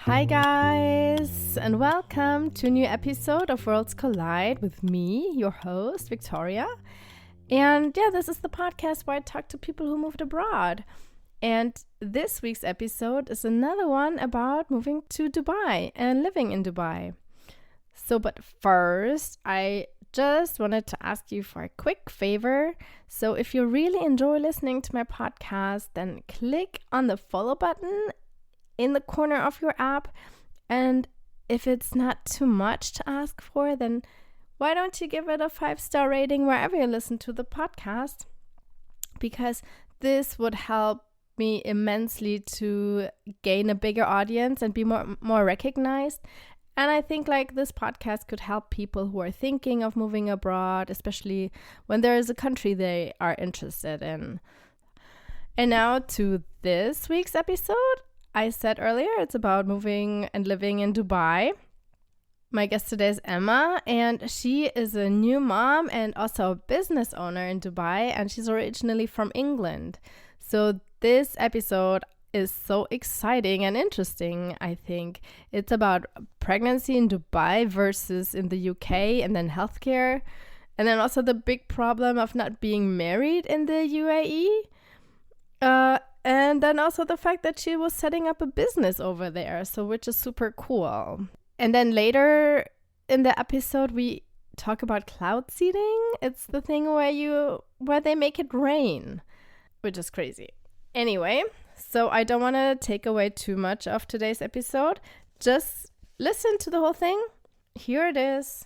Hi guys, and welcome to a new episode of Worlds Collide with me, your host, Victoria. And yeah, this is the podcast where I talk to people who moved abroad. And this week's episode is another one about moving to Dubai and living in Dubai. But first, I just wanted to ask you for a quick favor. So if you really enjoy listening to my podcast, then click on the follow button in the corner of your app. And if it's not too much to ask for, then why don't you give it a 5-star rating wherever you listen to the podcast? Because this would help me immensely to gain a bigger audience and be more recognized. And I think this podcast could help people who are thinking of moving abroad, especially when there is a country they are interested in. And now to this week's episode. I said earlier it's about moving and living in Dubai. My guest today is Emma, and she is a new mom and also a business owner in Dubai, and she's originally from England. So this episode is so exciting and interesting, I think. It's about pregnancy in Dubai versus in the UK, and then healthcare, and then also the big problem of not being married in the UAE. And then also the fact that she was setting up a business over there, which is super cool. And then later in the episode, we talk about cloud seeding. It's the thing where they make it rain, which is crazy. Anyway, so I don't want to take away too much of today's episode. Just listen to the whole thing. Here it is.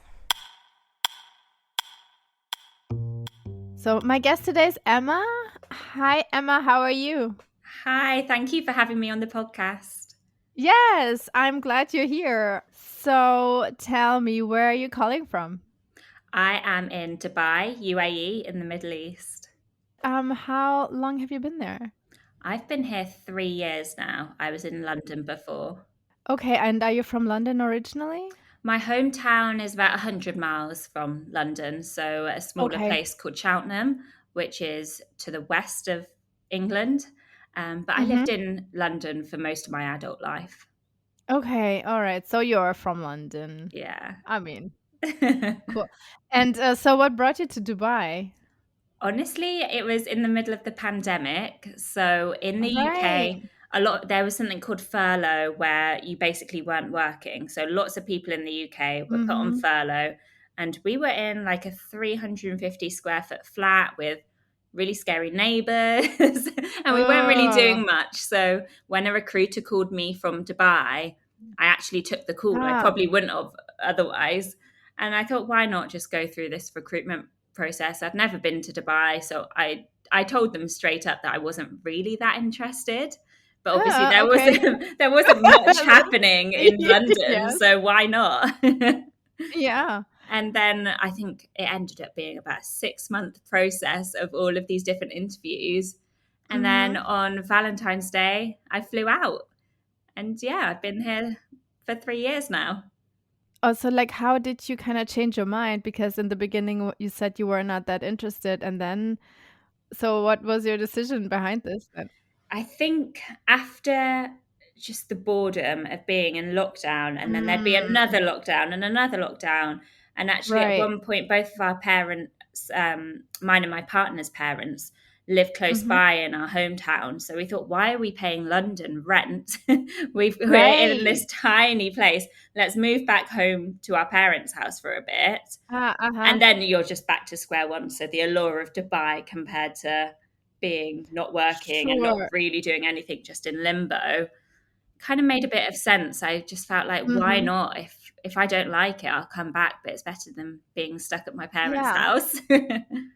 So my guest today is Emma. Hi, Emma. How are you? Hi, thank you for having me on the podcast. Yes, I'm glad you're here. So tell me, where are you calling from? I am in Dubai, UAE, in the Middle East. How long have you been there? I've been here 3 years now. I was in London before. Okay, and are you from London originally? My hometown is about 100 miles from London, so a smaller place called Cheltenham, which is to the west of England. But I lived in London for most of my adult life. Okay, all right. So you're from London. Yeah. I mean, cool. And so what brought you to Dubai? Honestly, it was in the middle of the pandemic. So in the UK, there was something called furlough where you basically weren't working. So lots of people in the UK were put on furlough, and we were in a 350 square foot flat with really scary neighbors and we weren't really doing much. So when a recruiter called me from Dubai, I actually took the call. I probably wouldn't have otherwise. And I thought, why not just go through this recruitment process? I'd never been to Dubai, so I told them straight up that I wasn't really that interested. But obviously there wasn't much happening in London, so why not? Yeah. And then I think it ended up being about a 6-month process of all of these different interviews. And then on Valentine's Day, I flew out. And yeah, I've been here for 3 years now. Oh, so how did you kind of change your mind? Because in the beginning, you said you were not that interested. And then, so what was your decision behind this then? I think after just the boredom of being in lockdown, and then there'd be another lockdown and another lockdown. And actually at one point, both of our parents, mine and my partner's parents, live close by in our hometown. So we thought, why are we paying London rent? We're in this tiny place. Let's move back home to our parents' house for a bit. And then you're just back to square one. So the allure of Dubai compared to being not working and not really doing anything, just in limbo, kind of made a bit of sense. I just felt like, why not? If I don't like it, I'll come back, but it's better than being stuck at my parents' house.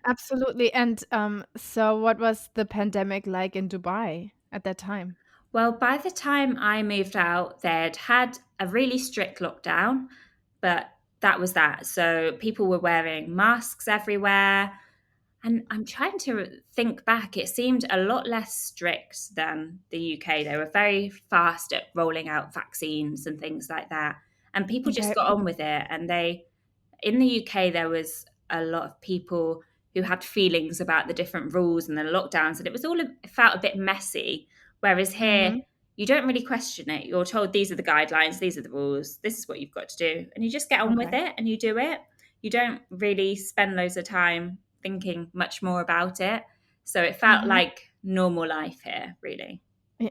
Absolutely. And so what was the pandemic like in Dubai at that time? Well, by the time I moved out, they'd had a really strict lockdown, but that was that. So people were wearing masks everywhere. And I'm trying to think back. It seemed a lot less strict than the UK. They were very fast at rolling out vaccines and things like that. And people just got on with it. And in the UK, there was a lot of people who had feelings about the different rules and the lockdowns. And it felt a bit messy. Whereas here, you don't really question it. You're told these are the guidelines, these are the rules, this is what you've got to do. And you just get on with Okay. it and you do it. You don't really spend loads of time thinking much more about it. So it felt Mm-hmm. like normal life here, really.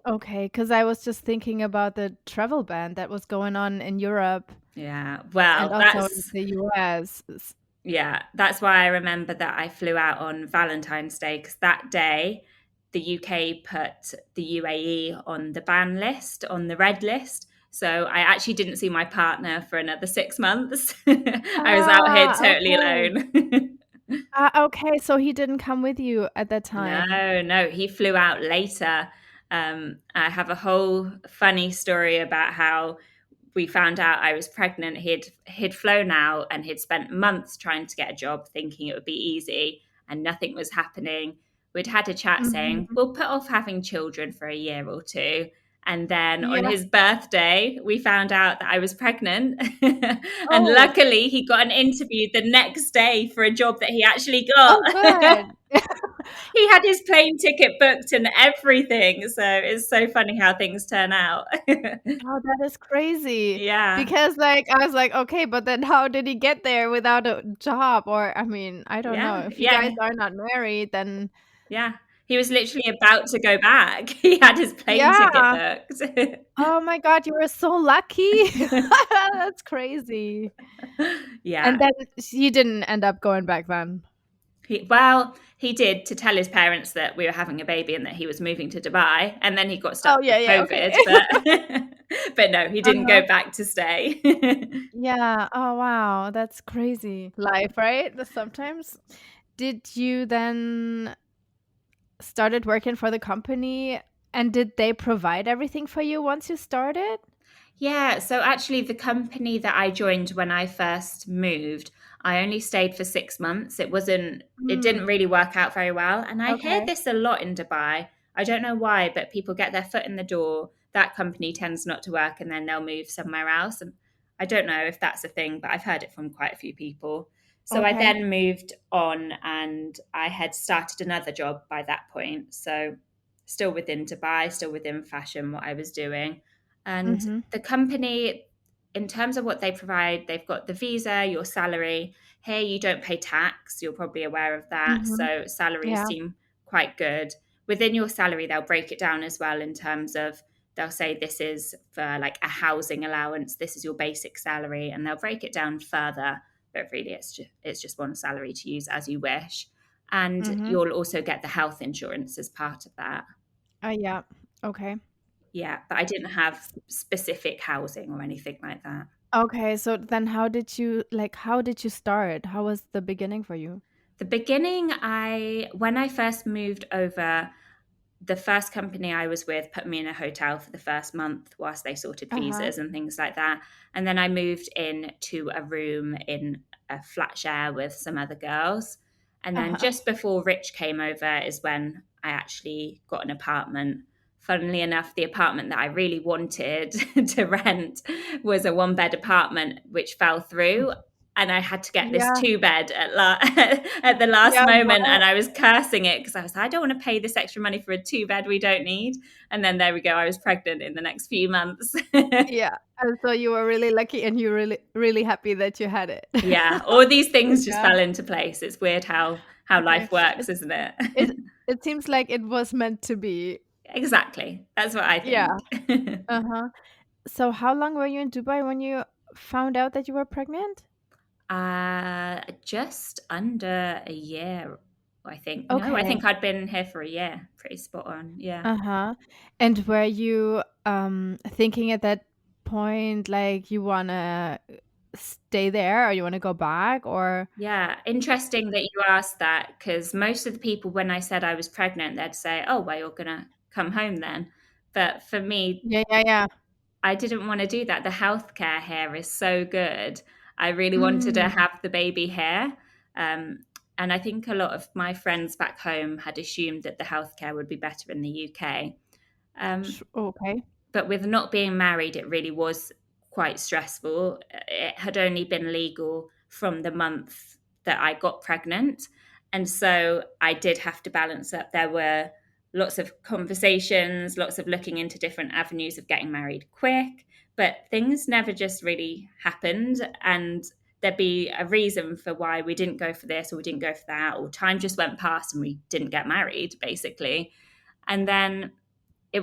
Okay, because I was just thinking about the travel ban that was going on in Europe Yeah. and Well, also in the US. that's why I remember that I flew out on Valentine's Day, because that day the UK put the UAE on the ban list, on the red list. So I actually didn't see my partner for another 6 months. I was out here totally Okay. alone. Okay, so he didn't come with you at that time. No, he flew out later. I have a whole funny story about how we found out I was pregnant. He'd flown out and he'd spent months trying to get a job, thinking it would be easy, and nothing was happening. We'd had a chat saying Mhm. we'll put off having children for a year or two. And then on Yeah. his birthday, we found out that I was pregnant. And Oh. luckily, he got an interview the next day for a job that he actually got. Oh, good. He had his plane ticket booked and everything. So it's so funny how things turn out. Oh, that is crazy. Yeah. Because, like, I was like, "Okay, but then how did he get there without a job?" Or, I mean, I don't know. Yeah. If you guys Yeah. are not married, then Yeah. He was literally about to go back. He had his plane ticket yeah. booked. Oh my god, you were so lucky. That's crazy. And Yeah. then you didn't end up going back then? He did, to tell his parents that we were having a baby and that he was moving to Dubai, and then he got Oh, stuck yeah, with yeah, okay. COVID, but but no, he didn't Uh-huh. go back to stay. Yeah. Oh, wow, that's crazy. Life, right? Sometimes. Did you then started working for the company, and did they provide everything for you once you started? Yeah, so actually, the company that I joined when I first moved, I only stayed for 6 months. It didn't Mm, really work out very well. And I hear okay. this a lot in Dubai. I don't know why, but people get their foot in the door, that company tends not to work, and then they'll move somewhere else. And I don't know if that's a thing, but I've heard it from quite a few people. So I Okay. then moved on and I had started another job by that point. So still within Dubai, still within fashion, what I was doing. And Mhm. the company, in terms of what they provide, they've got the visa, your salary. Here, you don't pay tax. You're probably aware of that. Mhm. So salaries Yeah. seem quite good. Within your salary, they'll break it down as well in terms of they'll say this is for like a housing allowance. This is your basic salary, and they'll break it down further. But really, it's just one salary to use as you wish. And Mhm. you'll also get the health insurance as part of that. Yeah. Okay. Yeah, but I didn't have specific housing or anything like that. Okay, so then how did you start? How was the beginning for you? The beginning, when I first moved over, the first company I was with put me in a hotel for the first month whilst they sorted Uh-huh. visas and things like that. And then I moved in to a room in a flat share with some other girls. And then Uh-huh. just before Rich came over is when I actually got an apartment. Funnily enough, the apartment that I really wanted to rent was a one-bed apartment, which fell through, and I had to get this Yeah. two bed at the last Yeah, moment, and well, I was cursing it because I was like, I don't want to pay this extra money for a two bed we don't need. And then there we go, I was pregnant in the next few months. yeah. And so you were really lucky and you're really, really happy that you had it. Yeah, all these things just Yeah. fell into place. It's weird how Okay. life works, It isn't it? it it seems like it was meant to be. Exactly, that's what I Yeah. think. Uh-huh. So how long were you in Dubai when you found out that you were pregnant? Just under a year, I think. No, I Okay. think I'd been here for a year. Pretty spot on. Yeah. Uh-huh. And were you thinking at that point like you wanna stay there or you wanna go back or Yeah, interesting that you asked that, because most of the people, when I said I was pregnant, they'd say, "Oh, well, you're gonna come home then." But for me, yeah, yeah, yeah. I didn't want to do that. The healthcare here is so good. I really wanted to Mm. have the baby here. Um, and I think a lot of my friends back home had assumed that the healthcare would be better in the UK. Um, Okay. but with not being married, it really was quite stressful. It had only been legal from the month that I got pregnant. And so I did have to balance up. There were lots of conversations, lots of looking into different avenues of getting married quick, but things never just really happened. And there'd be a reason for why we didn't go for this or we didn't go for that, or time just went past and we didn't get married, basically. And then it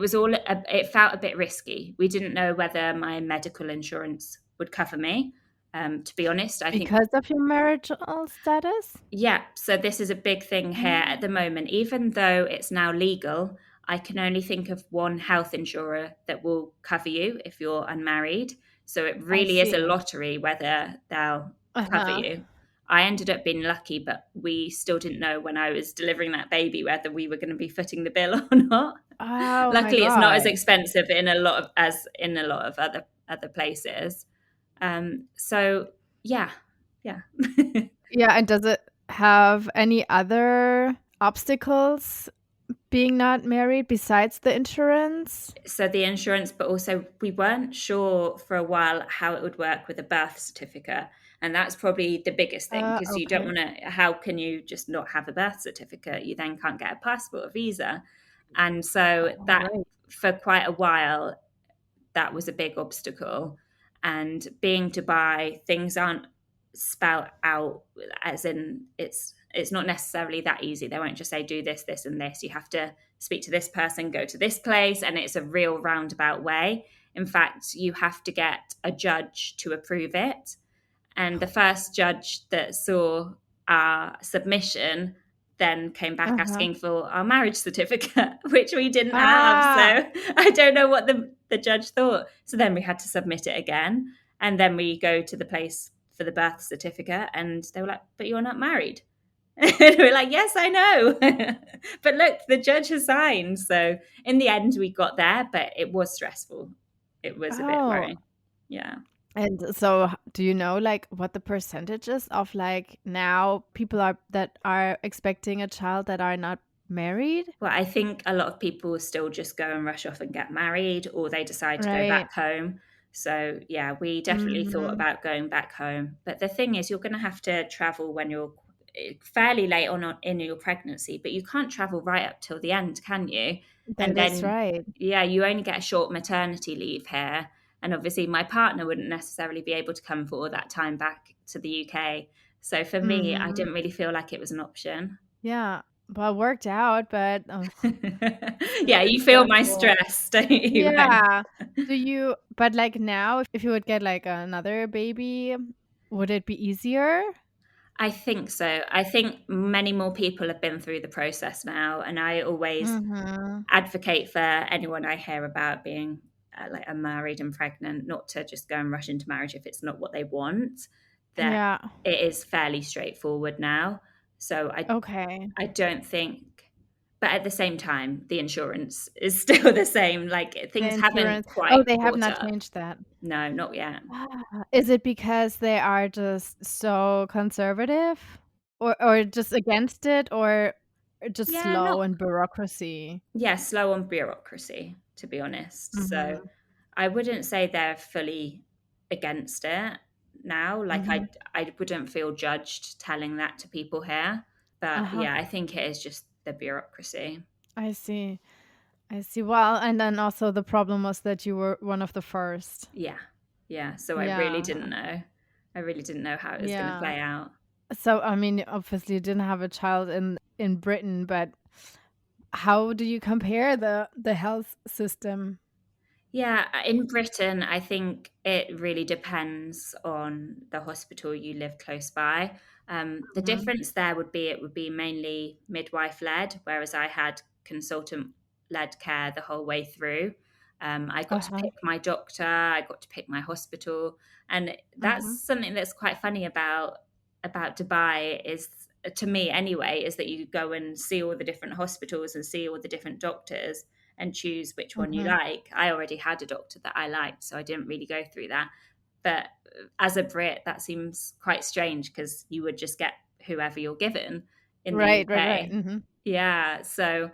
felt a bit risky. We didn't know whether my medical insurance would cover me. To be honest, I think Because of your marital status? yeah, so this is a big thing here at the moment. Even though it's now legal, I can only think of one health insurer that will cover you if you're unmarried. So it I really is a see. lottery whether they'll cover Uh-huh. you. I ended up being lucky, but we still didn't know when I was delivering that baby whether we were going to be footing the bill or not. Oh my Luckily, it's not as God. expensive in a lot of other places. So yeah, yeah. Yeah, and does it have any other obstacles being not married besides the insurance? So the insurance, but also we weren't sure for a while how it would work with a birth certificate. And that's probably the biggest thing, because you don't Okay. want to, how can you just not have a birth certificate? You then can't get a passport, a visa. And so Oh, that right. for quite a while, that was a big obstacle. And being Dubai, things aren't spelled out, as in it's not necessarily that easy. They won't just say do this, this, and this. You have to speak to this person, go to this place, and it's a real roundabout way. In fact, you have to get a judge to approve it. And the first judge that saw our submission then came back Uh-huh. asking for our marriage certificate, which we didn't have. So Ah, I don't know what the judge thought. So then we had to submit it again. And then we go to the place for the birth certificate, and they were like, but you're not married. And we're like, yes, I know. But look, the judge has signed. So in the end, we got there, but it was stressful. It was a bit oh. worrying. Yeah. And so do you know like what the percentage is of like now people are that are expecting a child that are not married? Well, I think a lot of people still just go and rush off and get married, or they decide to go Right. back home. So, yeah, we definitely thought Mhm. about going back home. But the thing is, you're going to have to travel when you're fairly late on in your pregnancy, but you can't travel right up till the end, can you? And That is then, right. yeah, you only get a short maternity leave here. And obviously, my partner wouldn't necessarily be able to come for all that time back to the UK. So for me, I Mhm. didn't really feel like it was an option. Yeah. Well, it worked out, but Yeah, very you feel my stressful. stress, don't you? Yeah. Do you but like now if you would get like another baby, would it be easier? I think so. I think many more people have been through the process now, and I always Mhm. advocate for anyone I hear about being like unmarried and pregnant, not to just go and rush into marriage if it's not what they want. That Yeah. it is fairly straightforward now. So Okay. I don't think, but at the same time, the insurance is still the same. Like The things insurance. haven't quite Oh, they have caught not up. changed that. No, not yet. Is it because they are just so conservative? Or just against it or just Yeah, slow not in bureaucracy? yeah, slow on bureaucracy, to be honest. So Mhm. I wouldn't say they're fully against it now. Like Mhm. I wouldn't feel judged telling that to people here. But Uh-huh. yeah, I think it is just the bureaucracy. I see. I see. Well, and then also the problem was that you were one of the first. Yeah. Yeah. So I really Yeah. didn't know. I really didn't know how it was going to Yeah. play out. So, I mean, obviously you didn't have a child in Britain, but how do you compare the health system? Yeah, in Britain, I think it really depends on the hospital you live close by. The Mhm. difference there would be it would be mainly midwife led, whereas I had consultant led care the whole way through. I got to Uh-huh. pick my doctor, I got to pick my hospital, and that's Mhm. something that's quite funny about Dubai is to me anyway is that you go and see all the different hospitals and see all the different doctors and choose which one you Mhm. like. I already had a doctor that I liked, so I didn't really go through that. But as a Brit, that seems quite strange because you would just get whoever you're given in the Right, right, right. UK. Mhm. Yeah. So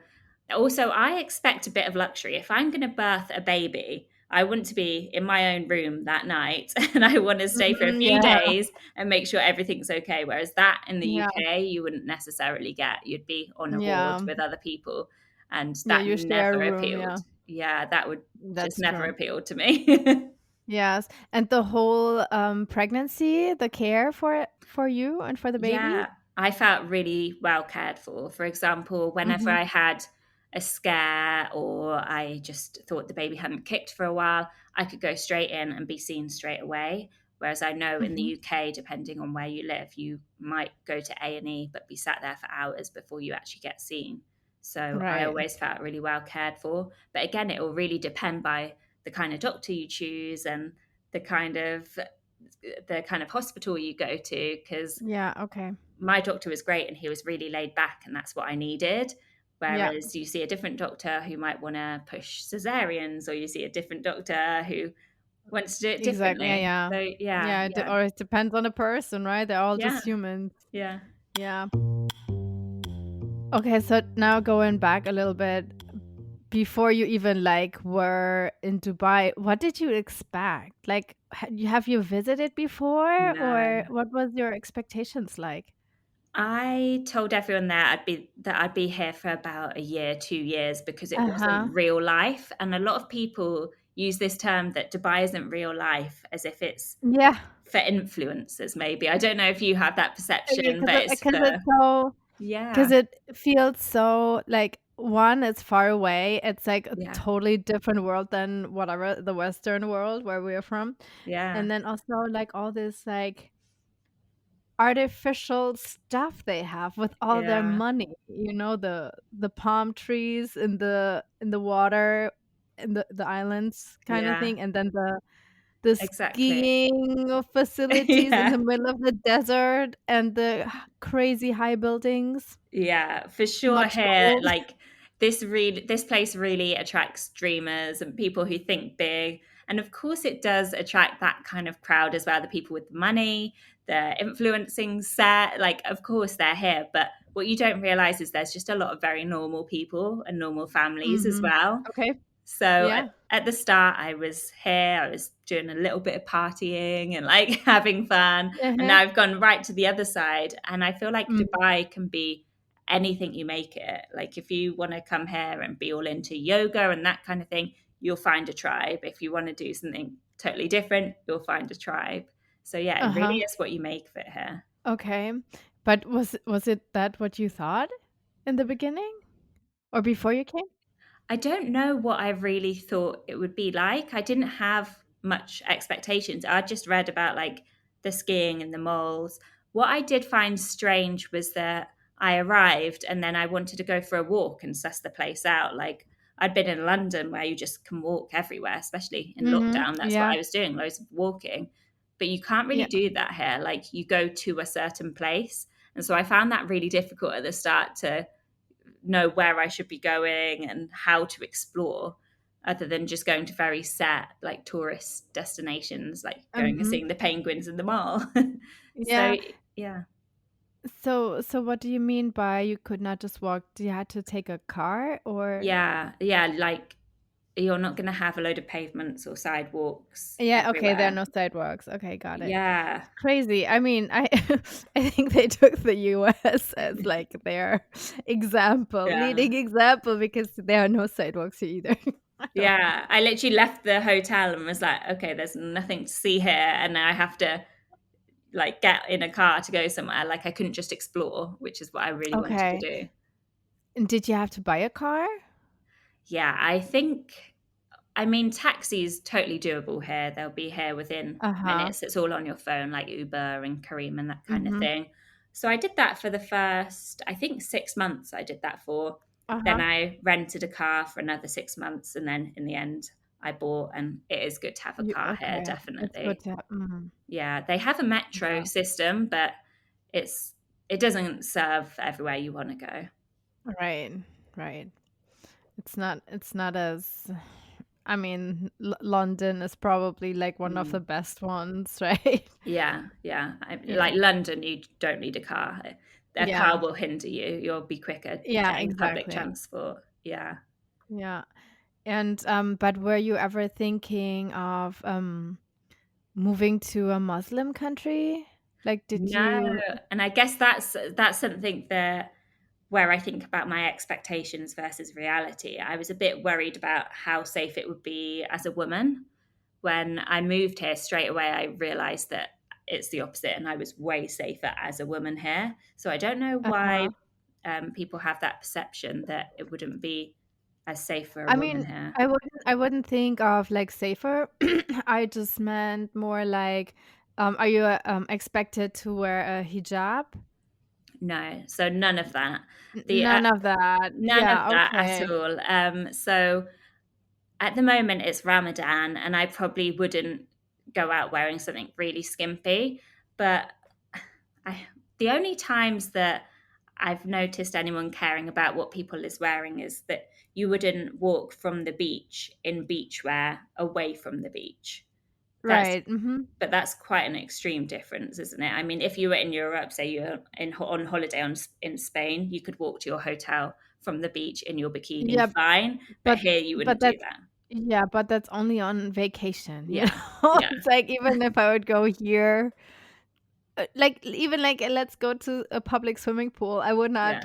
also, I expect a bit of luxury. If I'm going to birth a baby, I want to be in my own room that night and I want to stay for a Mhm, few yeah. days and make sure everything's okay. Whereas that in the Yeah. UK, you wouldn't necessarily get. You'd be on a ward Yeah. with other people. and Yeah, that you share a never room, appealed. yeah. Yeah, that would just That's never true. appealed to me. Yes. And the whole pregnancy, the care for you and for the Yeah, baby? I felt really well cared for. For example, whenever Mhm. I had a scare or I just thought the baby hadn't kicked for a while, I could go straight in and be seen straight away. Whereas I know in the Mhm. UK, depending on where you live, you might go to A&E but be sat there for hours before you actually get seen. So I Right. always felt really well cared for. But again, it will really depend by the kind of doctor you choose and the kind of the kind of hospital you go to, because Yeah, okay. my doctor was great and he was really laid back and that's what I needed. Yeah. Whereas you see a different doctor who might want to push cesareans, or you see a different doctor who wants to do it Exactly. Yeah, differently. yeah. So yeah, Yeah, yeah, or it depends on the person, right? They're all yeah, just humans. yeah. Yeah. Okay, so now going back a little bit, before you even like were in Dubai, what did you expect? Like, have you visited before, or No. what was your expectations like? I told everyone there I'd be here for about a year, 2 years, because it Uh-huh. wasn't real life. And a lot of people use this term that Dubai isn't real life as if it's Yeah. for influencers, maybe. I don't know if you have that perception, Because but it's it's for, so because yeah, it feels so like one, it's far away. It's like a yeah, totally different world than whatever the Western world where we're from. yeah, And then also like all this like artificial stuff they have with all their yeah, money, the palm trees in the water in the islands kind of yeah, thing, and then the exactly. skiing facilities in Yeah. the middle of the desert and the crazy high buildings. Yeah, for sure Much here, gold. like this place really attracts dreamers and people who think big. And of course it does attract that kind of crowd as well, the people with the money, the influencing set, like of course they're here, but what you don't realize is there's just a lot of very normal people and normal families as Mhm. well. Okay. So Yeah. at the start, I was here, I was doing a little bit of partying and like having fun. And Uh-huh. now I've gone right to the other side. And I feel like Mm. Dubai can be anything you make it. Like if you want to come here and be all into yoga and that kind of thing, you'll find a tribe. If you want to do something totally different, you'll find a tribe. So yeah, it really Uh-huh. is what you make of it here. Okay. But was it that what you thought in the beginning or before you came? I don't know what I really thought it would be like. I didn't have much expectations. I just read about like the skiing and the moles. What I did find strange was that I arrived and then I wanted to go for a walk and suss the place out. Like I'd been in London where you just can walk everywhere, especially in Mhm. lockdown. That's what Yeah. I was doing, loads of walking. But you can't really Yeah. do that here. Like you go to a certain place. And so I found that really difficult at the start to know where I should be going and how to explore, other than just going to very set like tourist destinations, like going and Mhm. seeing the penguins in the mall. So Yeah. yeah, So what do you mean by you could not just walk? You had to take a car or yeah, like you're not going to have a load of pavements or sidewalks yeah, okay, there are everywhere. no sidewalks. Okay, got it. Yeah, Crazy. I mean, I I think they took the US as like their example, yeah, leading example because there are no sidewalks here either. I don't know. yeah. I literally left the hotel and was like, okay, there's nothing to see here, and now I have to like get in a car to go somewhere. Like I couldn't just explore, which is what I really wanted to Okay. do. And did you have to buy a car? Yeah, I mean, taxi's totally doable here. They'll be here within Uh-huh. minutes. It's all on your phone, like Uber and Kareem and that kind of Mhm. thing. So I did that for the first, I think, 6 months. I did that for. Then Uh-huh. I rented a car for another 6 months, and then in the end, I bought. And it is good to have a You car here, okay. It's good definitely. to mhm. Yeah, they have a metro Yeah. system, but it's it doesn't serve everywhere you want to go. Right. Right. It's not as I mean, London is probably like one of the Mm. best ones, right? Yeah, yeah. Yeah. Like London, you don't need a car. A car Yeah. will hinder you. You'll be quicker Yeah, getting public exactly. transport. Yeah. Yeah. And but were you ever thinking of moving to a Muslim country? Like did No, you and I guess that's something that where I think about my expectations versus reality. I was a bit worried about how safe it would be as a woman. When I moved here, straight away, I realized that it's the opposite, and I was way safer as a woman here. So I don't know why Uh-huh. people have that perception that it wouldn't be as safe for a I woman mean, here. I wouldn't think of like safer. I just meant more like, are you expected to wear a hijab? No, so none of that. The None of that. None of Yeah, that at okay. all. So at the moment, it's Ramadan, and I probably wouldn't go out wearing something really skimpy. But I, the only times that I've noticed anyone caring about what people is wearing is that you wouldn't walk from the beach in beachwear away from the beach. That's Right. Mhm. But that's quite an extreme difference, isn't it? I mean, if you were in Europe, say you're on holiday in Spain, you could walk to your hotel from the beach in your bikini, Yeah, fine. But but here, you but wouldn't do that's that. yeah, but that's only on vacation, you Yeah, know? yeah, It's like even if I would go here, like even like let's go to a public swimming pool, I would yeah, not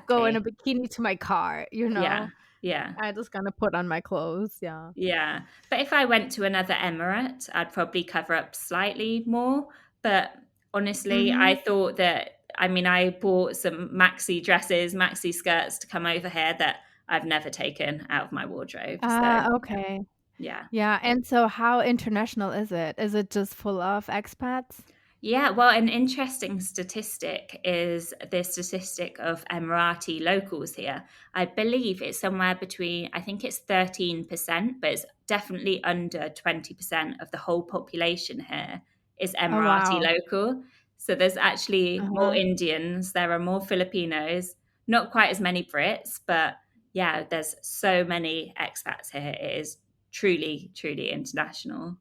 go in a exactly. bikini to my car, you Yeah, know? yeah. I just gonna put on my clothes, yeah. Yeah. But if I went to another emirate, I'd probably cover up slightly more. But honestly, I Mhm. thought that, I mean, I bought some maxi dresses, maxi skirts to come over here that I've never taken out of my wardrobe. So, Ah, yeah. okay. Yeah. Yeah, and so how international is it? Is it just full of expats? Yeah, well, an interesting statistic is the statistic of Emirati locals here. I believe it's somewhere between, I think it's 13%, but it's definitely under 20% of the whole population here is Oh, Emirati wow. local. So there's actually more Uh-huh. Indians, there are more Filipinos, not quite as many Brits, but yeah, there's so many expats here. It is truly, truly international.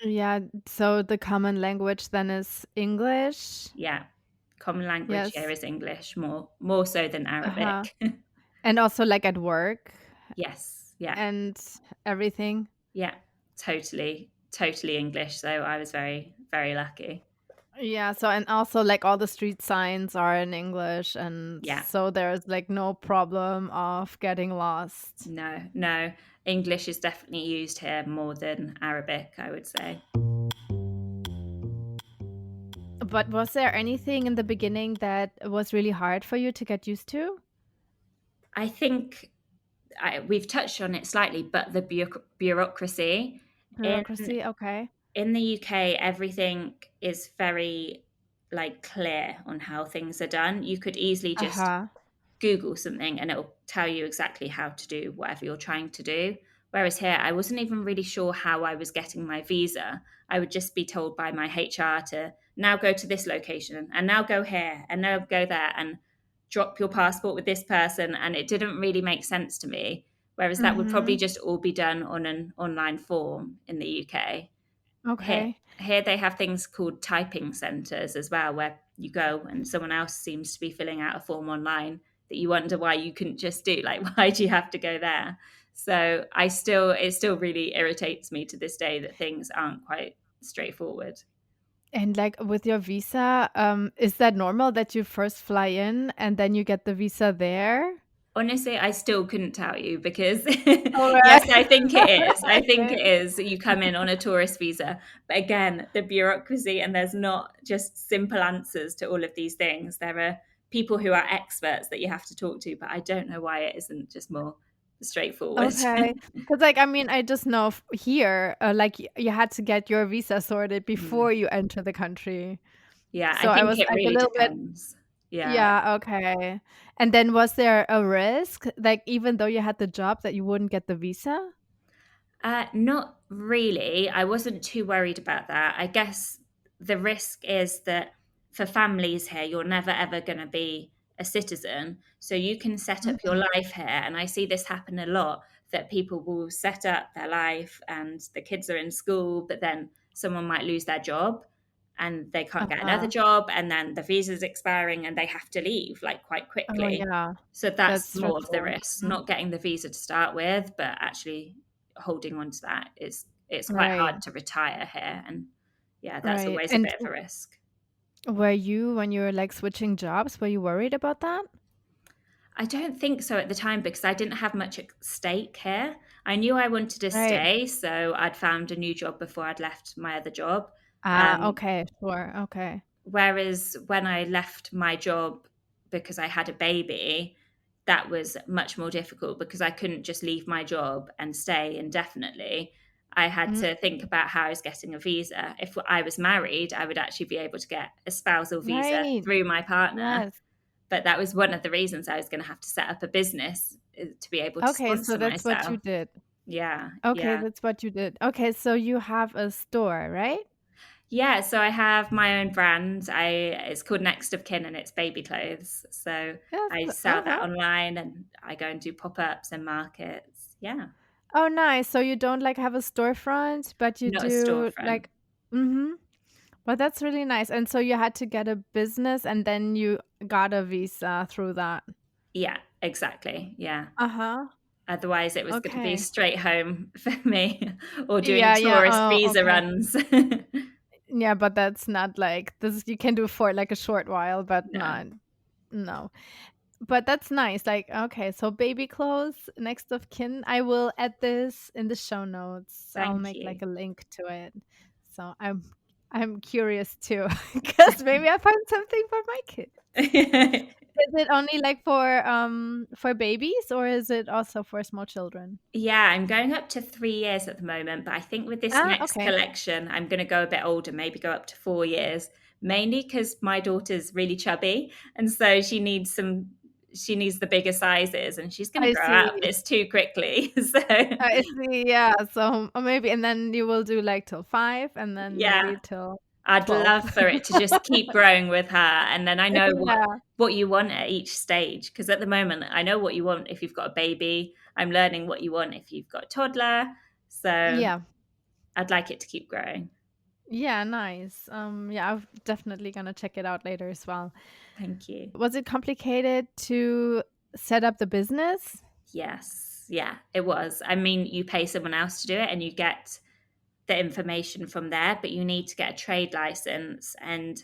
Yeah, so the common language then is English? Yeah. Common language here Yes. is English, more so than Uh-huh. Arabic. And also, like, at work Yes. Yeah. and everything? Yeah. Totally, totally English. So I was very, very lucky. Yeah, so and also, like, all the street signs are in English, and Yeah. so there's, like, no problem of getting lost. No, no. English is definitely used here more than Arabic, I would say. But was there anything in the beginning that was really hard for you to get used to? I think we've touched on it slightly, but the bureaucracy in Bureaucracy? Okay. in the UK, everything is very like clear on how things are done. You could easily just Uh-huh. Google something and it'll tell you exactly how to do whatever you're trying to do. Whereas here, I wasn't even really sure how I was getting my visa. I would just be told by my HR to now go to this location and now go here and now go there and drop your passport with this person. And it didn't really make sense to me. Whereas that would probably Mhm. just all be done on an online form in the UK. Here, Okay. here they have things called typing centres as well, where you go and someone else seems to be filling out a form online that you wonder why you couldn't just do. Like, why do you have to go there? So it still really irritates me to this day that things aren't quite straightforward. And, like, with your visa, is that normal that you first fly in and then you get the visa there? Honestly, I still couldn't tell you because Alright. yes, I think it is. I think Okay. it is. You come in on a tourist visa. But again, the bureaucracy and there's not just simple answers to all of these things. There are people who are experts that you have to talk to, but I don't know why it isn't just more straightforward. Okay. 'Cause, like, I mean, I just know here, like, you had to get your visa sorted before Mm. you enter the country. Yeah, I So I think was, it like, a really little bit depends. Yeah. yeah, okay. And then was there a risk, like, even though you had the job that you wouldn't get the visa? Not really. I wasn't too worried about that. I guess the risk is that for families here, you're never ever going to be a citizen. So you can set up your Mhm. life here. And I see this happen a lot that people will set up their life and the kids are in school, but then someone might lose their job and they can't get another Uh-huh. job. And then the visa's expiring and they have to leave like quite Oh, quickly. yeah. So that's That's more of the stressful. risk, Mhm. not getting the visa to start with, but actually holding on to that is it's quite Right, hard to retire here, and yeah, that's right. always a And bit of a risk. were you when you were, like, switching jobs, were you worried about that? I don't think so at the time because I didn't have much at stake here. I knew I wanted to Right. stay, so I'd found a new job before I'd left my other job. Okay, sure. Okay. Whereas when I left my job because I had a baby, that was much more difficult because I couldn't just leave my job and stay indefinitely. I had Mm, to think about how I was getting a visa. If I was married, I would actually be able to get a spousal visa right. through my partner. Yes. But that was one of the reasons I was going to have to set up a business to be able to Okay, so sponsor that's what you myself. did. Yeah, Okay, yeah. that's what you did. Okay, so you have a store, right? Yeah, so I have my own brand. It's called Next of Kin and it's baby clothes. So Yes. I sell that Uh-huh. online and I go and do pop-ups and markets. Yeah. Oh, nice. So you don't like have a storefront, but you Not a do storefront. like mm-hmm. Well, that's really nice. And so you had to get a business and then you got a visa through that. Yeah, exactly. Yeah. Uh-huh. Otherwise it was going to be Okay. straight home for me or doing Yeah, yeah. tourist Oh, visa okay. runs. Yeah, but that's not like this you can do for like a short while, but No. not no. But that's nice. Like, okay, so baby clothes, next of kin. I will add this in the show notes. I'll Thank make you. like a link to it. So I'm curious too, because maybe I find something for my kids. Is it only like for babies or is it also for small children? Yeah, I'm going up to 3 years at the moment, but I think with this Ah, next okay. collection, I'm going to go a bit older, maybe go up to 4 years, mainly because my daughter's really chubby, and so she needs the bigger sizes, and she's going to I grow out of see. this too quickly. So I see. Yeah. So or maybe, and then you will do like till 5, and then yeah, maybe till I'd 12. love for it to just keep growing with her, and then I know Yeah. what you want at each stage. Because at the moment, I know what you want if you've got a baby. I'm learning what you want if you've got a toddler. So Yeah. I'd like it to keep growing. Yeah, nice. Yeah, I'm definitely gonna check it out later as well. Thank you. Was it complicated to set up the business? Yes. Yeah, it was. I mean, you pay someone else to do it and you get the information from there, but you need to get a trade license. And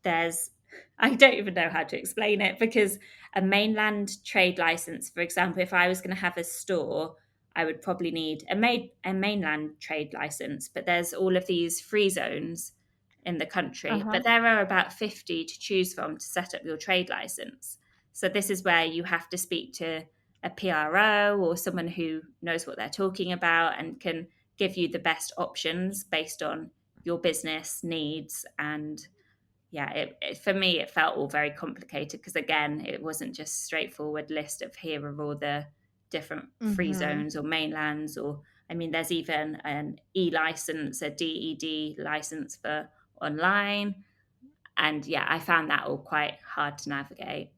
there's, I don't even know how to explain it because a mainland trade license, for example, if I was going to have a store, I would probably need a mainland trade license, but there's all of these free zones in the country, Uh-huh. but there are about 50 to choose from to set up your trade license. So this is where you have to speak to a PRO or someone who knows what they're talking about and can give you the best options based on your business needs. And yeah, for me, it felt all very complicated because, again, it wasn't just straightforward list of here are all the different free Mhm. zones or mainlands, or I mean, there's even an e-license, a DED license for online. And yeah, I found that all quite hard to navigate.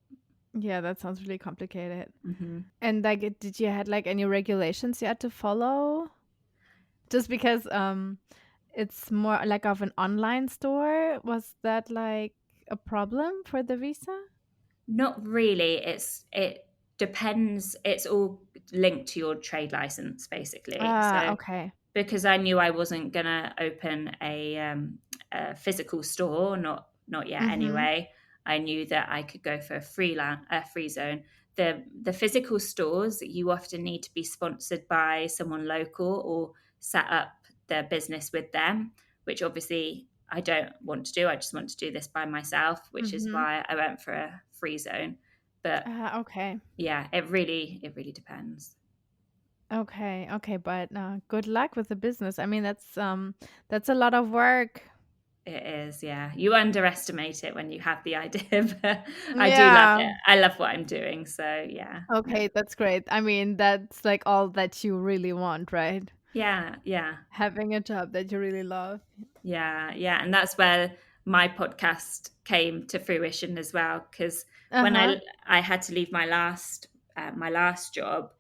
Yeah, that sounds really complicated. Hmm. And like, did you had like any regulations you had to follow? Just because it's more like of an online store, was that like a problem for the visa? Not really. It depends. It's all linked to your trade license, basically. Ah, So okay. because I knew I wasn't gonna open a physical store, not yet Mhm. anyway. I knew that I could go for a free zone. The physical stores, you often need to be sponsored by someone local or set up their business with them, which obviously I don't want to do. I just want to do this by myself, which is Mhm. why I went for a free zone. But Ah, okay. yeah, it really depends. Okay. Okay, but good luck with the business. I mean, that's a lot of work. It is, yeah. You underestimate it when you have the idea, but I do love Yeah. it. I love what I'm doing. So yeah. No. Okay, that's great. I mean, that's like all that you really want, right? Yeah, yeah. Having a job that you really love. Yeah, yeah. And that's where my podcast came to fruition as well. Because when Uh-huh. I had to leave my last job,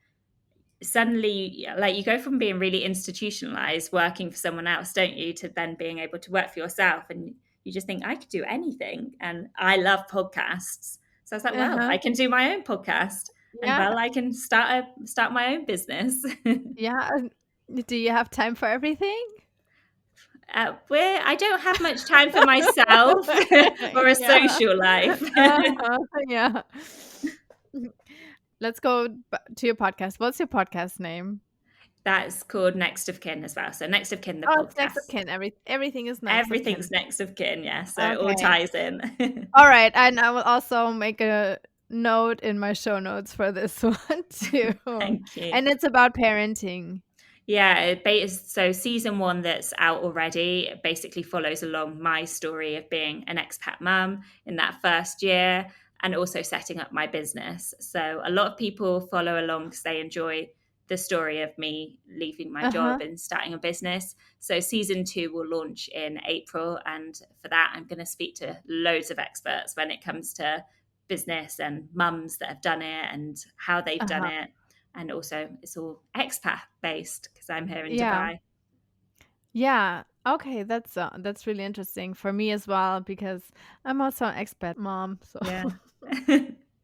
suddenly like you go from being really institutionalized working for someone else, don't you, to then being able to work for yourself, and you just think I could do anything. And I love podcasts, so I was like, well, Uh-huh. I can do my own podcast, and Yeah. well, I can start my own business. Yeah. Do you have time for everything? Where I don't have much time for myself or a Yeah. social life. Uh-huh. Yeah. let's go to your podcast. What's your podcast name? That's called Next of Kin as well. So Next of Kin, the Oh, it's next of podcast. kin. Everything is next of Everything's kin. Next of Kin, yeah. So it all Okay. ties in. All right. And I will also make a note in my show notes for this one too. Thank you. And it's about parenting. Yeah, so season 1 that's out already basically follows along my story of being an expat mum in that first year and also setting up my business. So a lot of people follow along because they enjoy the story of me leaving my job Uh-huh. and starting a business. So season 2 will launch in April. And for that, I'm going to speak to loads of experts when it comes to business and mums that have done it and how they've done Uh-huh. it. And also it's all expat based because I'm here in Yeah. Dubai. Yeah. Okay, that's really interesting for me as well because I'm also an expat mom. So Yeah.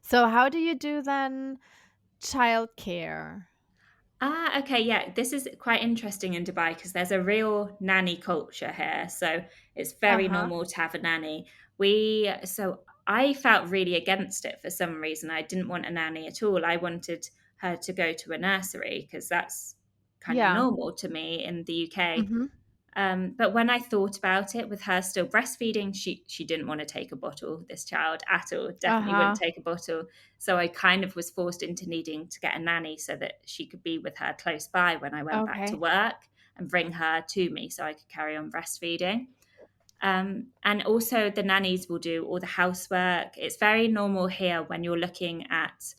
so how do you do then childcare? Okay, yeah. This is quite interesting in Dubai because there's a real nanny culture here. So it's very Uh-huh. normal to have a nanny. So I felt really against it for some reason. I didn't want a nanny at all. I wanted her to go to a nursery because that's kind of Yeah. normal to me in the UK. Mhm. But when I thought about it, with her still breastfeeding, she didn't want to take a bottle, this child, at all. Definitely wouldn't Uh-huh. take a bottle. So I kind of was forced into needing to get a nanny so that she could be with her close by when I went back to Okay. work and bring her to me so I could carry on breastfeeding. And also, the nannies will do all the housework. It's very normal here when you're looking at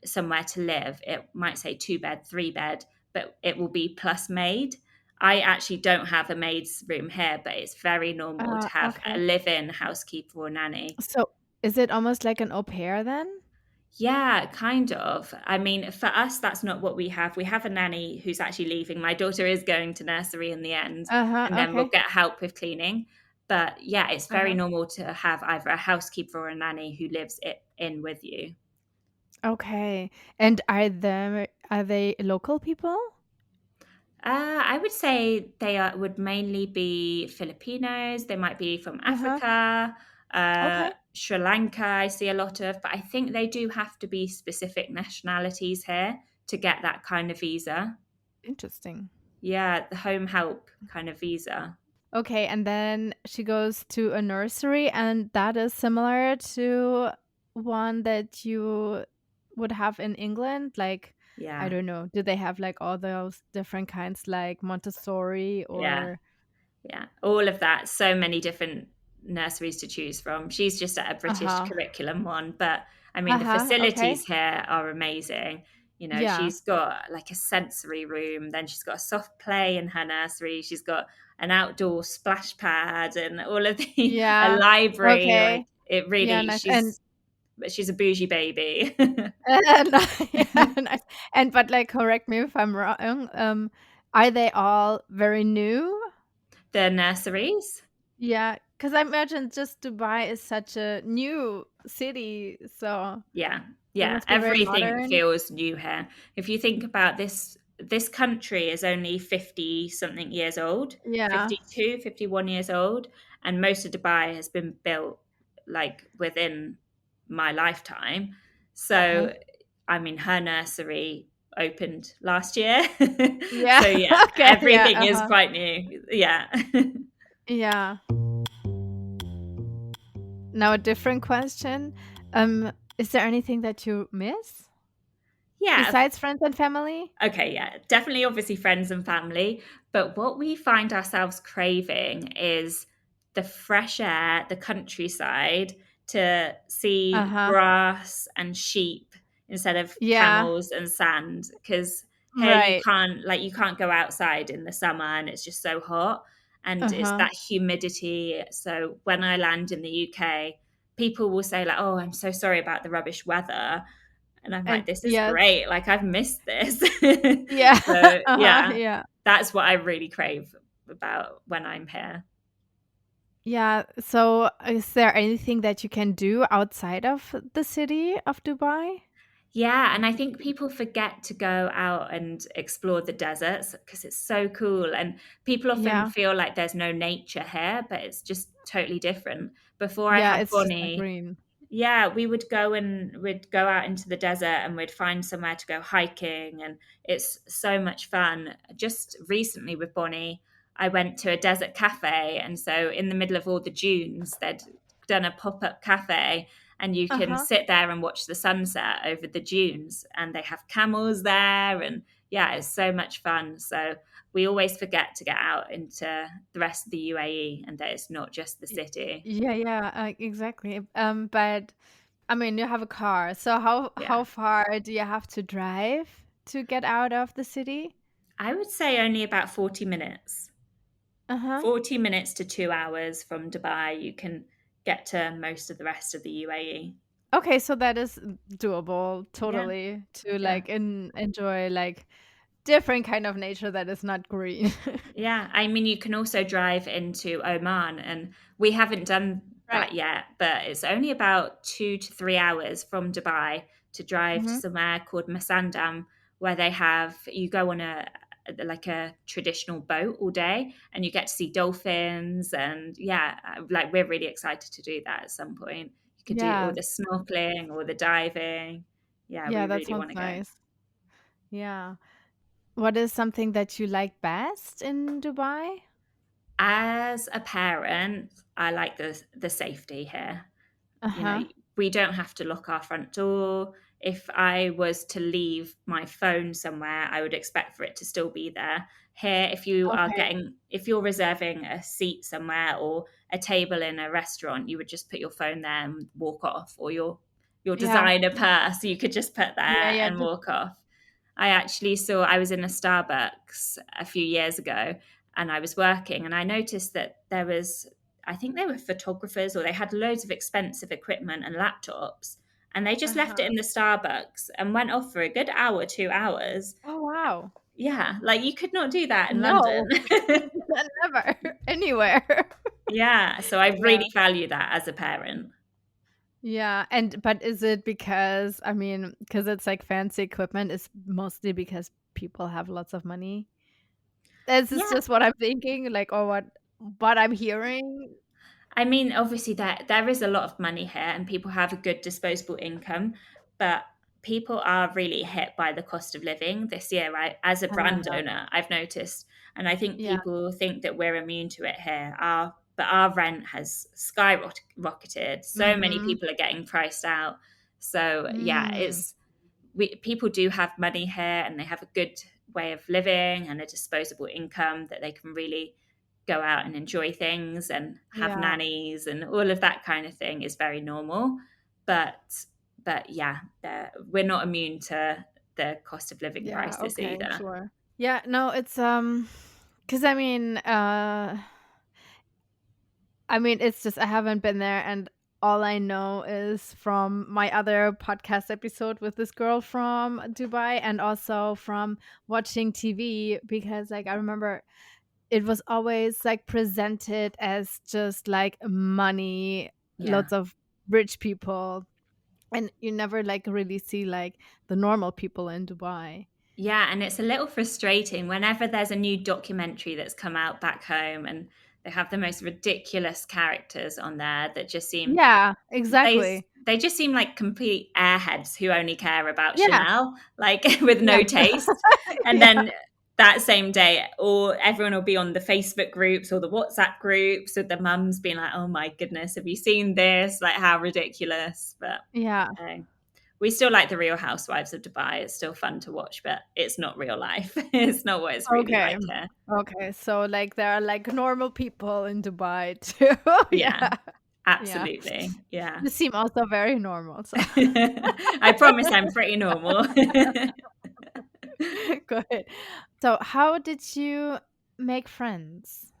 somewhere to live. It might say 2 bed, 3 bed, but it will be plus maid. I actually don't have a maid's room here, but it's very normal to have a Okay. live in housekeeper or nanny. So is it almost like an au pair then? Yeah, kind of. I mean, for us, that's not what we have. We have a nanny who's actually leaving. My daughter is going to nursery in the end, Uh-huh. and then we'll Okay. get help with cleaning. But yeah, it's very Uh-huh. normal to have either a housekeeper or a nanny who lives in with you. Okay. And are they local people? I would say would mainly be Filipinos. They might be from Uh-huh. Africa, Okay. Sri Lanka. I see a lot of, but I think they do have to be specific nationalities here to get that kind of visa. Interesting. Yeah, the home help kind of visa. Okay, and then she goes to a nursery, and that is similar to one that you would have in England. Like, I Yeah, don't know, do they have like all those different kinds, like Montessori yeah. or? Yeah, all of that. So many different nurseries to choose from. She's just at a British Uh-huh. curriculum one, but I mean, the Uh-huh. Okay. facilities here are amazing. You know, Yeah. she's got like a sensory room, then she's got a soft play in her nursery, she's got an outdoor splash pad and all of a Yeah. library. Like Okay. it Yeah, really, nice. And she's a bougie baby. and yeah, nice. And but like, correct me if I'm wrong. Are they all very new? The nurseries. Yeah, because I imagine just Dubai is such a new city, so Yeah, they yeah. must be very Everything modern. feels new here. If you think about this country is only 50 something years old, Yeah. 52, 51 years old, and most of Dubai has been built like within my lifetime. So, Okay. I mean, her nursery opened last year. Yeah. So, yeah, Okay. Yeah. everything is Uh-huh. quite new. Yeah. Yeah. Now a different question. Is there anything that you miss Yeah, besides friends and family? okay, yeah, definitely, obviously, friends and family. But what we find ourselves craving is the fresh air, the countryside, to see Uh-huh. grass and sheep instead of Yeah. camels and sand. Because here Right. you can't go outside in the summer and it's just so hot and it's Uh-huh. that humidity. So when I land in the UK, people will say like, "Oh, I'm so sorry about the rubbish weather." And I'm like, And this is yes. great. Like, I've missed this. Yeah. So, Uh-huh. yeah, Yeah. that's what I really crave about when I'm here. Yeah. So, is there anything that you can do outside of the city of Dubai? Yeah. And I think people forget to go out and explore the deserts because it's so cool. And people often Yeah. feel like there's no nature here, but it's just totally different. Before I Yeah, had it's just like Bonnie, green. Yeah, we'd go out into the desert and we'd find somewhere to go hiking, and it's so much fun. Just recently with Bonnie, I went to a desert cafe, and so in the middle of all the dunes, they'd done a pop-up cafe, and you can Uh-huh. sit there and watch the sunset over the dunes, and they have camels there, and yeah, it's so much fun. So we always forget to get out into the rest of the UAE and that it's not just the Y- city. Yeah, yeah, exactly. But I mean, you have a car, so Yeah. how far do you have to drive to get out of the city? I would say only about 40 minutes. Uh-huh. 40 minutes to 2 hours from Dubai, you can get to most of the rest of the UAE. Okay, so that is doable Yeah, totally to yeah. like enjoy like different kind of nature that is not green. Yeah, I mean, you can also drive into Oman, and we haven't done Right. that yet, but it's only about 2 to 3 hours from Dubai to drive to Mhm. somewhere called Masandam, where they have you go on like a traditional boat all day, and you get to see dolphins, and yeah, like we're really excited to do that at some point. You could do all Yeah. the snorkeling or the diving. Yeah, we Yeah, that really sounds want to go. nice. Yeah. What is something that you like best in Dubai? As a parent, I like the safety here. You know, Uh-huh. we don't have to lock our front door. If I was to leave my phone somewhere, I would expect for it to still be there. Here, Okay. if you're reserving a seat somewhere or a table in a restaurant, you would just put your phone there and walk off, or your Yeah. designer purse, you could just put Yeah, there yeah, and walk off. I was in a Starbucks a few years ago, and I was working, and I noticed that I think they were photographers, or they had loads of expensive equipment and laptops, and they just left it uh-huh. in the Starbucks and went off for a good hour, 2 hours. Oh, wow. Yeah, like you could not do that in London. No. Never. Anywhere. Yeah, so I Yeah. really value that as a parent. Yeah, and but is it because I mean, because it's like fancy equipment is mostly because people have lots of money? This is Yeah, just what I'm thinking, like, or what I'm hearing. I mean, obviously there is a lot of money here and people have a good disposable income, but people are really hit by the cost of living this year, right? As a brand Uh, owner, I've noticed, and I think yeah. people think that we're immune to it here. Our rent has skyrocketed. So many Mhm. people are getting priced out. So yeah, Mm. people do have money here and they have a good way of living and a disposable income that they can really go out and enjoy things and have Yeah. nannies and all of that kind of thing is very normal. But yeah, we're not immune to the cost of living Yeah, crisis okay, either. sure. Yeah, no, it's, 'cause I mean, it's just I haven't been there, and all I know is from my other podcast episode with this girl from Dubai and also from watching TV because, like, I remember it was always, like, presented as just, like, money, Yeah. lots of rich people, and you never, like, really see, like, the normal people in Dubai. Yeah, and it's a little frustrating whenever there's a new documentary that's come out back home and they have the most ridiculous characters on there that just seem Yeah, they exactly. they just seem like complete airheads who only care about Yeah, Chanel, like with yeah, no taste. And yeah. then that same day, or everyone will be on the Facebook groups or the WhatsApp groups with the mums being like, "Oh my goodness, have you seen this? Like how ridiculous!" But Yeah. uh, we still like the Real Housewives of Dubai. It's still fun to watch, but it's not real life. It's not what it's really Okay. like here. Okay, so, like, there are, like, normal people in Dubai too. Yeah, Yeah. Yeah. absolutely. Yeah. You seem also very normal, so I promise I'm pretty normal. good. So, how did you make friends?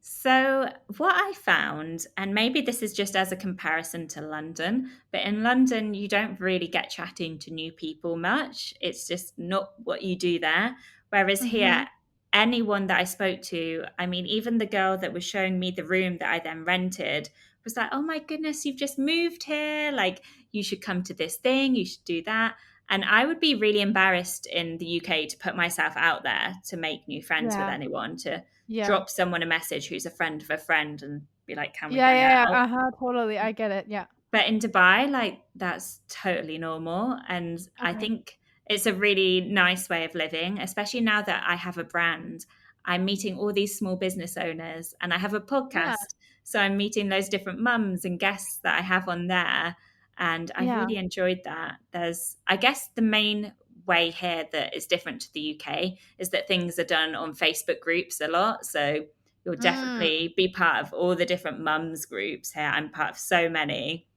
So, what I found, and maybe this is just as a comparison to London, but in London, you don't really get chatting to new people much. It's just not what you do there. Whereas here, Mhm. anyone that I spoke to, I mean, even the girl that was showing me the room that I then rented was like, oh my goodness, you've just moved here. Like, you should come to this thing, you should do that. And I would be really embarrassed in the UK to put myself out there to make new friends with Yeah. anyone, to Yeah. drop someone a message who's a friend of a friend and be like, "Can we Yeah, hang yeah, yeah, out?" uh-huh, totally, I get it, yeah. But in Dubai, like that's totally normal. And I Okay. think it's a really nice way of living, especially now that I have a brand. I'm meeting all these small business owners and I have a Yeah. podcast. So I'm meeting those different mums and guests that I have on there. And I've Yeah. really enjoyed that. There's, I guess, the main way here that is different to the UK is that things are done on Facebook groups a lot. So you'll Mm, definitely be part of all the different mums groups here. I'm part of so many,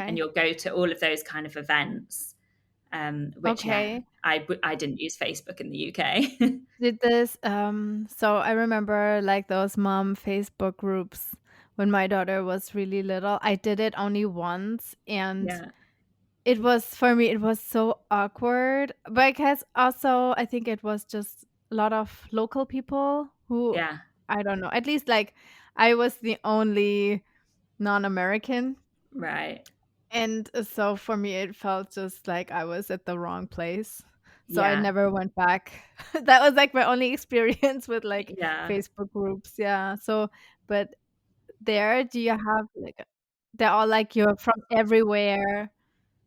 and okay. you'll go to all of those kind of events. Which Okay. I didn't use Facebook in the UK. Did this so I remember like those mom Facebook groups when my daughter was really little. I did it only once and Yeah, it was for me it was so awkward. But I guess also I think it was just a lot of local people who yeah, I don't know. At least like I was the only non-American. right, And so for me, it felt just like I was at the wrong place. So I yeah, never went back. That was like my only experience with like yeah. Facebook groups. Yeah. So, but there, do you have like, they're all like you're from everywhere.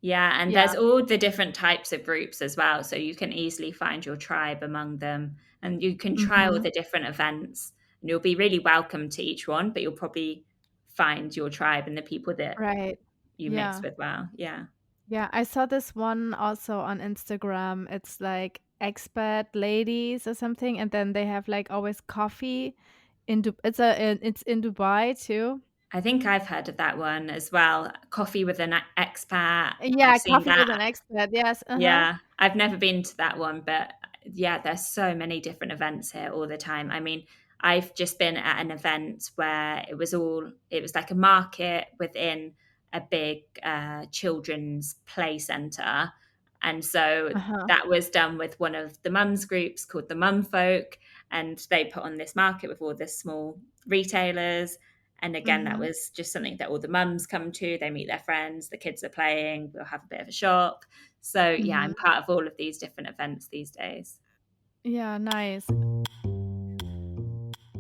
Yeah, and Yeah. there's all the different types of groups as well, so you can easily find your tribe among them, and you can try all Hmm. the different events, and you'll be really welcome to each one, but you'll probably find your tribe and the people that Right. you mix Yeah. with well. Yeah. Yeah. I saw this one also on Instagram. It's like expat ladies or something. And then they have like always coffee it's in Dubai too. I think I've heard of that one as well. Coffee with an expat. I've Yeah, seen coffee with an that. expat, yes, uh-huh. Yeah, I've never been to that one, but yeah, there's so many different events here all the time. I mean, I've just been at an event where it was like a market within a big children's play center. And so Uh-huh. that was done with one of the mums groups called the Mum Folk. And they put on this market with all the small retailers. And again, that Mhm, was just something that all the mums come to. They meet their friends, the kids are playing, we'll have a bit of a shop. So yeah, mhm. I'm part of all of these different events these days. Yeah, nice.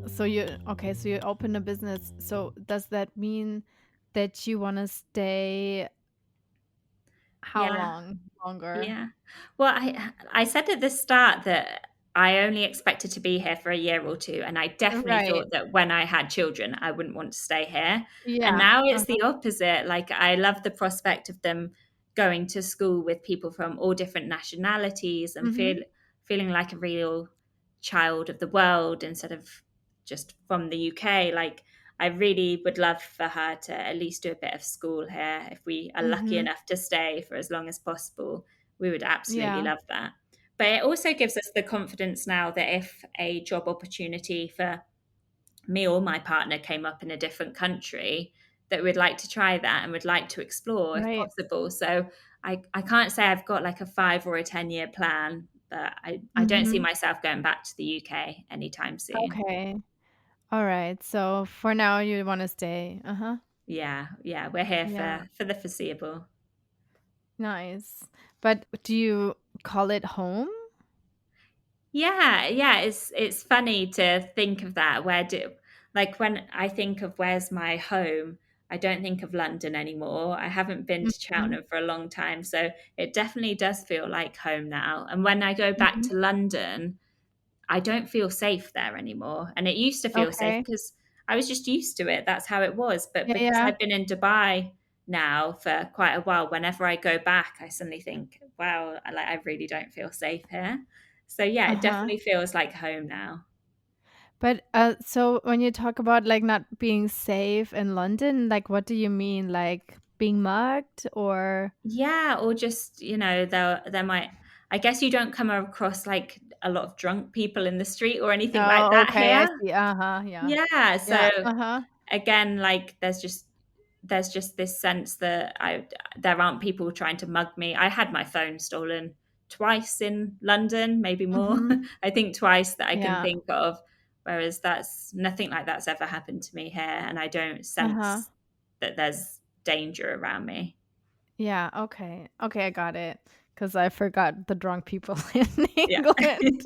So you open a business. So does that mean that you wanna stay how Yeah, long longer? yeah. Well, I said at the start that I only expected to be here for a year or two, and I definitely Right. thought that when I had children, I wouldn't want to stay here. And Yeah, now it's uh-huh, the opposite. Like I love the prospect of them going to school with people from all different nationalities and mhm, feeling like a real child of the world instead of just from the UK. Like I really would love for her to at least do a bit of school here. If we are lucky mhm. enough to stay for as long as possible, we would absolutely Yeah, love that. But it also gives us the confidence now that if a job opportunity for me or my partner came up in a different country, that we'd like to try that and would like to explore if right. possible. So I can't say I've got like a 5 or a 10 year plan, but I don't see Mhm. myself going back to the UK anytime soon. Okay. Alright, so for now you wanna stay. Uh-huh. Yeah, yeah, we're here Yeah, for the foreseeable. nice. But do you call it home? Yeah, yeah, it's funny to think of that. Like when I think of where's my home, I don't think of London anymore. I haven't been to Mhm, Cheltenham for a long time, so it definitely does feel like home now. And when I go back mhm. to London, I don't feel safe there anymore. And it used to feel safe Okay. because I was just used to it. That's how it was. But Yeah, because yeah. I've been in Dubai now for quite a while, whenever I go back, I suddenly think, wow, I really don't feel safe here. So yeah, it Uh-huh. definitely feels like home now. But, so when you talk about, like, not being safe in London, like, what do you mean? Like, being mugged or Yeah, or just, there might, I guess you don't come across like a lot of drunk people in the street or anything like Oh, that okay, I here. see. Uh-huh, yeah. Yeah, Yeah, so uh-huh. again, like there's just this sense that I there aren't people trying to mug me. I had my phone stolen twice in London, maybe more. Mhm. I think twice that I can Yeah. think of. Whereas that's nothing like that's ever happened to me here, and I don't Uh-huh. sense that there's danger around me. Yeah, okay. Okay, I got it. Because I forgot the drunk people in Yeah. England.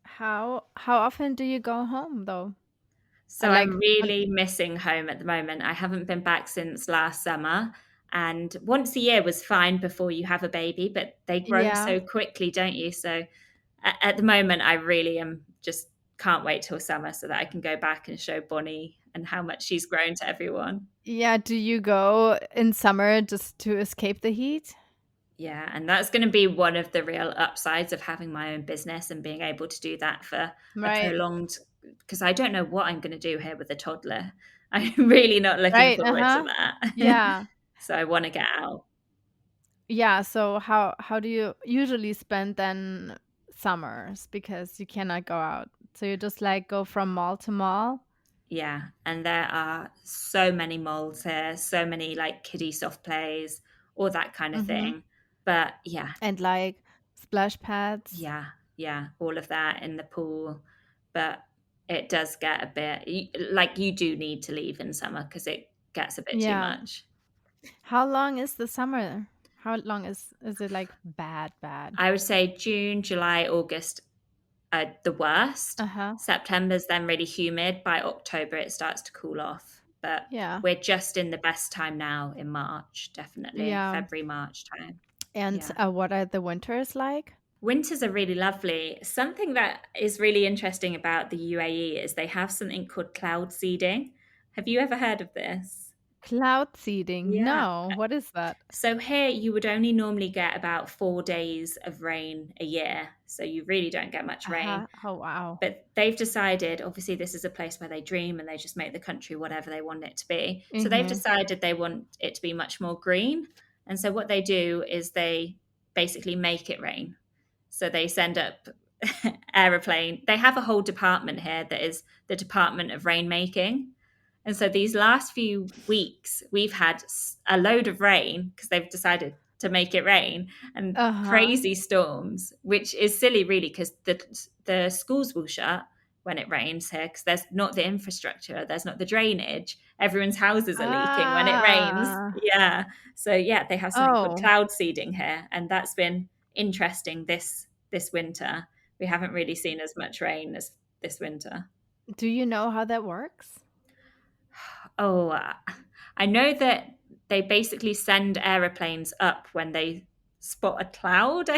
How often do you go home, though? So I'm really missing home at the moment. I haven't been back since last summer. And once a year was fine before you have a baby, but they grow yeah. so quickly, don't you? So at the moment, I really am just can't wait till summer so that I can go back and show Bonnie and how much she's grown to everyone. Yeah, do you go in summer just to escape the heat? Yeah, and that's going to be one of the real upsides of having my own business and being able to do that for a Right. prolonged, because I don't know what I'm going to do here with a toddler. I'm really not looking Right, forward to uh-huh. that. Yeah. So I want to get out. Yeah, so how do you usually spend then summers because you cannot go out? So you just like go from mall to mall? Yeah, and there are so many malls here, so many like kiddie soft plays, all that kind of Mhm. thing. But yeah, And like splash pads? yeah, yeah, all of that in the pool. But it does get a bit like you do need to leave in summer because it gets a bit too Yeah. much. How long is the summer? How long is it like bad, bad? I would say June, July, August are the worst. Uh-huh. September's then really humid. By October, it starts to cool off. But Yeah. we're just in the best time now in March, definitely Yeah. February, March time. And Yeah. what are the winters like? Winters are really lovely. Something that is really interesting about the UAE is they have something called cloud seeding. Have you ever heard of this? Cloud seeding? Yeah. No. What is that? So here you would only normally get about 4 days of rain a year. So you really don't get much rain. Uh-huh. Oh, wow. But they've decided, obviously, this is a place where they dream and they just make the country whatever they want it to be. So they've Mhm. decided they want it to be much more green. And so what they do is they basically make it rain. So they send up aeroplane. They have a whole department here that is the Department of Rainmaking. And so these last few weeks, we've had a load of rain because they've decided to make it rain and Uh-huh. crazy storms, which is silly, really, because the schools will shut when it rains here because there's not the infrastructure, there's not the drainage. Everyone's houses are leaking when it rains. Ah. Yeah. So yeah, they have something called Oh. cloud seeding here, and that's been interesting this winter. We haven't really seen as much rain as this winter. Do you know how that works? Oh, I know that they basically send aeroplanes up when they spot a cloud.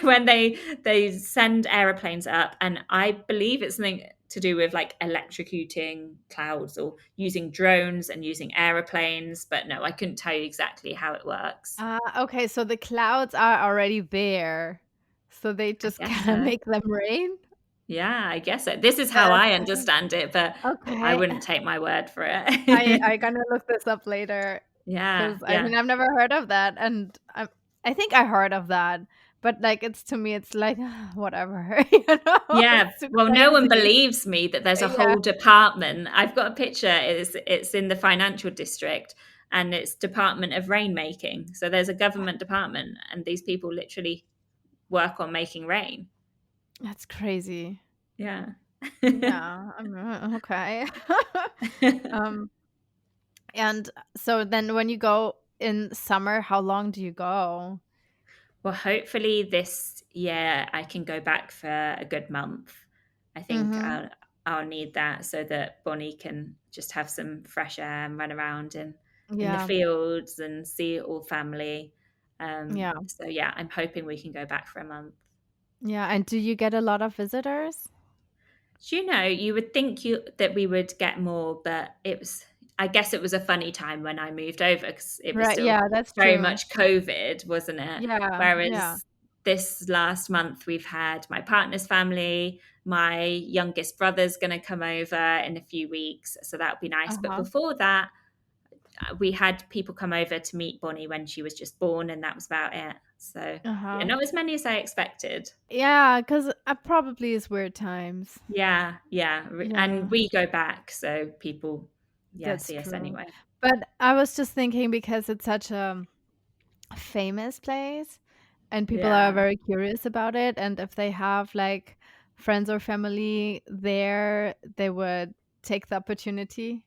When they send aeroplanes up, and I believe it's something to do with like electrocuting clouds or using drones and using aeroplanes. But no, I couldn't tell you exactly how it works. Okay, so the clouds are already there, so they I just guess kinda so. make them rain? Yeah, I guess so. This is how I That's understand it, but I okay. wouldn't take my word for I it. I gonna look this up later Yeah, 'cause, I yeah. mean, I've never heard of that, and I think I heard of that, but, like, it's to me, it's like, whatever, you know? Yeah, It's too well, no one crazy. believes me that there's a Yeah. whole department. I've got a picture, it's in the financial district, and it's Department of Rainmaking. So there's a government department, and these people literally work on making rain. That's crazy. Yeah. Yeah, okay. Um, and so then when you go in summer, how long do you go? Well, hopefully this year I can go back for a good month. I think Mhm. I'll need that so that Bonnie can just have some fresh air and run around in the Yeah, fields and see all family. yeah, So yeah, I'm hoping we can go back for a month. yeah, and do you get a lot of visitors? Do you know, you would think that we would get more, but it was, I guess it was a funny time when I moved over because it was Right, still yeah, that's very true. much COVID, wasn't it? Yeah, yeah, Whereas this last month, we've had my partner's family, my youngest brother's going to come over in a few weeks. So that would be nice. But uh-huh, before that, we had people come over to meet Bonnie when she was just born, and that was about it. So yeah, uh-huh. not as many as I expected. Yeah, 'cause, probably is weird times. Yeah, yeah, and Yeah, we go back, so people, yeah, that's see us true. anyway. But I was just thinking because it's such a famous place and people are Yeah. very curious about it, and if they have, like, friends or family there, they would take the opportunity.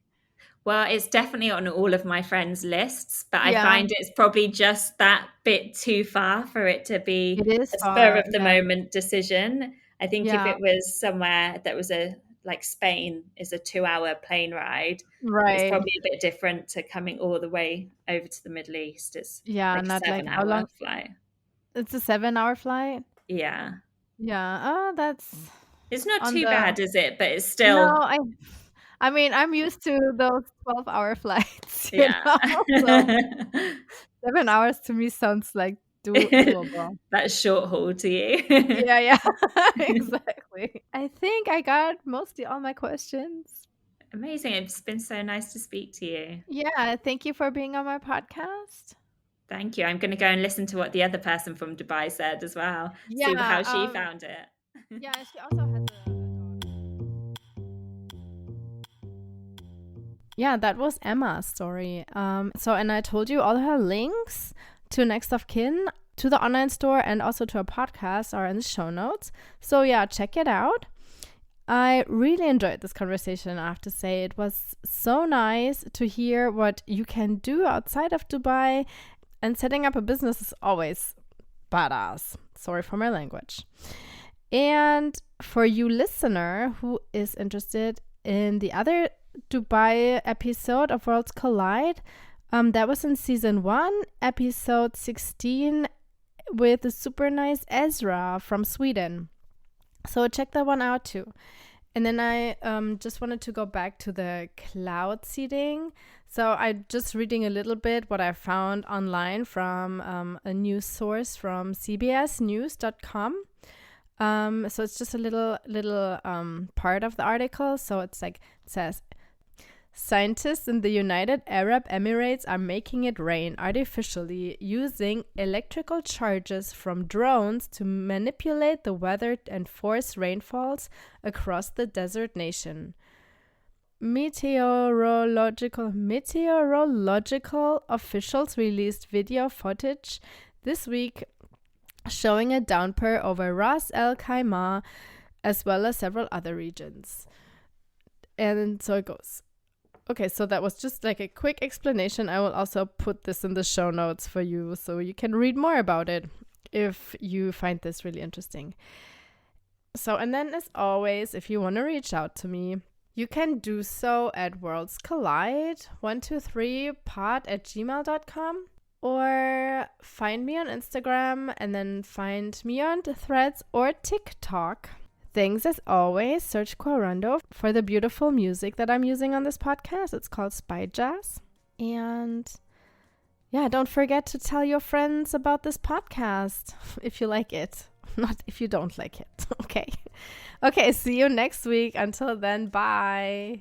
Well, it's definitely on all of my friends' lists, but I Yeah, find it's probably just that bit too far for it to be it is a spur far, of the yes. moment decision. I think if Yeah, it was somewhere that was a like Spain is a 2-hour plane ride. It's Right. probably a bit different to coming all the way over to the Middle East. It's Yeah, like a not like how 7-hour long? flight. It's a 7-hour flight. Yeah. Yeah. Oh, that's It's not on too the bad, is it? But it's no, still, I mean, I'm used to those 12-hour flights, yeah. So 7 hours to me sounds like doable. That's short haul to you. Yeah, yeah. Exactly. I think I got mostly all my questions. Amazing. It's been so nice to speak to you. Yeah, thank you for being on my podcast. Thank you. I'm going to go and listen to what the other person from Dubai said as well. See Yeah, how she found it. yeah, she also has a daughter. Yeah, that was Emma's story. And I told you all her links to Next of Kin, to the online store, and also to our podcast are in the show notes. So yeah, check it out. I really enjoyed this conversation, I have to say. It was so nice to hear what you can do outside of Dubai, and setting up a business is always badass. Sorry for my language. And for you listener who is interested in the other Dubai episode of Worlds Collide, that was in season 1, episode 16, with the super nice Ezra from Sweden. So check that one out too. And then I just wanted to go back to the cloud seeding. So I just reading a little bit what I found online from a news source from cbsnews.com. So it's just a little part of the article. So it says, scientists in the United Arab Emirates are making it rain artificially using electrical charges from drones to manipulate the weather and force rainfalls across the desert nation. Meteorological officials released video footage this week showing a downpour over Ras Al Khaimah as well as several other regions. And so it goes. Okay, so that was just like a quick explanation. I will also put this in the show notes for you so you can read more about it if you find this really interesting. So, and then as always, if you want to reach out to me, you can do so at worldscollide123pod@gmail.com, or find me on Instagram and then find me on Threads or TikTok. Thanks as always. Search Quarando for the beautiful music that I'm using on this podcast. It's called Spy Jazz. And yeah, don't forget to tell your friends about this podcast if you like it. Not if you don't like it. Okay. Okay, see you next week. Until then, bye.